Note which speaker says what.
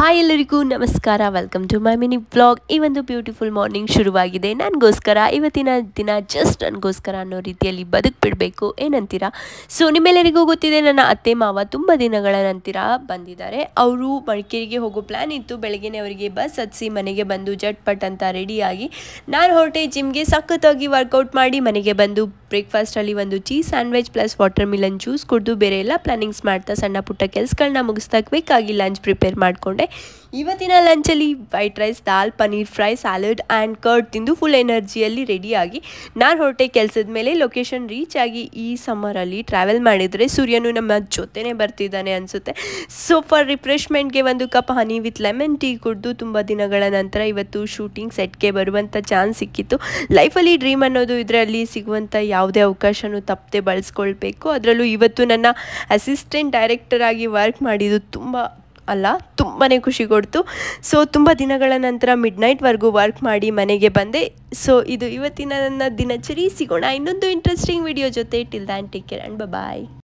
Speaker 1: Hi ಎಲ್ಲರಿಗೂ ನಮಸ್ಕಾರ, welcome to my mini vlog. ಈ ಒಂದು ಬ್ಯೂಟಿಫುಲ್ ಮಾರ್ನಿಂಗ್ ಶುರುವಾಗಿದೆ. ನನಗೋಸ್ಕರ ಇವತ್ತಿನ ದಿನ ಜಸ್ಟ್ ನನಗೋಸ್ಕರ ಅನ್ನೋ ರೀತಿಯಲ್ಲಿ ಬದುಕ್ಬಿಡಬೇಕು ಏನಂತೀರಾ? ಸೊ ನಿಮ್ಮೆಲ್ಲರಿಗೂ ಗೊತ್ತಿದೆ, ನನ್ನ ಅತ್ತೆ ಮಾವ ತುಂಬ ದಿನಗಳ ನಂತರ ಬಂದಿದ್ದಾರೆ. ಅವರು ಮಡಿಕೇರಿಗೆ ಹೋಗೋ ಪ್ಲ್ಯಾನ್ ಇತ್ತು. ಬೆಳಗ್ಗೆನೇ ಅವರಿಗೆ ಬಸ್ ಹತ್ತಿಸಿ ಮನೆಗೆ ಬಂದು ಜಟ್ಪಟ್ ಅಂತ ರೆಡಿಯಾಗಿ ನಾನು ಹೊರಟೆ ಜಿಮ್ಗೆ. ಸಖತ್ತಾಗಿ ವರ್ಕೌಟ್ ಮಾಡಿ ಮನೆಗೆ ಬಂದು ಬ್ರೇಕ್ಫಾಸ್ಟಲ್ಲಿ ಒಂದು cheese sandwich plus water Milan juice ಕುಡಿದು ಬೇರೆ ಎಲ್ಲ ಪ್ಲಾನಿಂಗ್ಸ್ ಮಾಡ್ತಾ ಸಣ್ಣ ಪುಟ್ಟ ಕೆಲಸಗಳನ್ನ ಮುಗಿಸ್ತಾ ಕ್ವಿಕ್ಕಾಗಿ ಲಂಚ್ ಪ್ರಿಪೇರ್ ಮಾಡಿಕೊಂಡೆ. ಇವತ್ತಿನ ಲಂಚಲ್ಲಿ white rice, dal, paneer fry, salad and curd ತಿಂದು ಫುಲ್ ಎನರ್ಜಿಯಲ್ಲಿ ರೆಡಿಯಾಗಿ ನಾನು ಹೊರಟೆ ಕೆಲಸದ ಮೇಲೆ. ಲೊಕೇಶನ್ ರೀಚ್ ಆಗಿ ಈ ಸಮ್ಮರಲ್ಲಿ ಟ್ರಾವೆಲ್ ಮಾಡಿದರೆ ಸೂರ್ಯನು ನಮ್ಮ ಜೊತೆನೇ ಬರ್ತಿದ್ದಾನೆ ಅನಿಸುತ್ತೆ. ಸೊ ಫಾರ್ ರಿಫ್ರೆಶ್ಮೆಂಟ್ಗೆ ಒಂದು cup honey with lemon tea ಕುಡಿದು ತುಂಬ ದಿನಗಳ ನಂತರ ಇವತ್ತು ಶೂಟಿಂಗ್ ಸೆಟ್ಗೆ ಬರುವಂಥ ಚಾನ್ಸ್ ಸಿಕ್ಕಿತ್ತು. ಲೈಫಲ್ಲಿ ಡ್ರೀಮ್ ಅನ್ನೋದು ಇದರಲ್ಲಿ ಸಿಗುವಂಥ ಯಾವುದೇ ಅವಕಾಶನೂ ತಪ್ಪದೆ ಬಳಸ್ಕೊಳ್ಬೇಕು. ಅದರಲ್ಲೂ ಇವತ್ತು ನನ್ನ ಅಸಿಸ್ಟೆಂಟ್ ಡೈರೆಕ್ಟರ್ ಆಗಿ ವರ್ಕ್ ಮಾಡಿದ್ದು ತುಂಬಾ ಖುಷಿ ಕೊಡ್ತು. ಸೊ ತುಂಬ ದಿನಗಳ ನಂತರ ಮಿಡ್ನೈಟ್ವರೆಗೂ ವರ್ಕ್ ಮಾಡಿ ಮನೆಗೆ ಬಂದೆ. ಸೊ ಇದು ಇವತ್ತಿನ ನನ್ನ ದಿನಚರಿ. ಸಿಗೋಣ ಇನ್ನೊಂದು ಇಂಟ್ರೆಸ್ಟಿಂಗ್ ವಿಡಿಯೋ ಜೊತೆ. Till then take care and bye.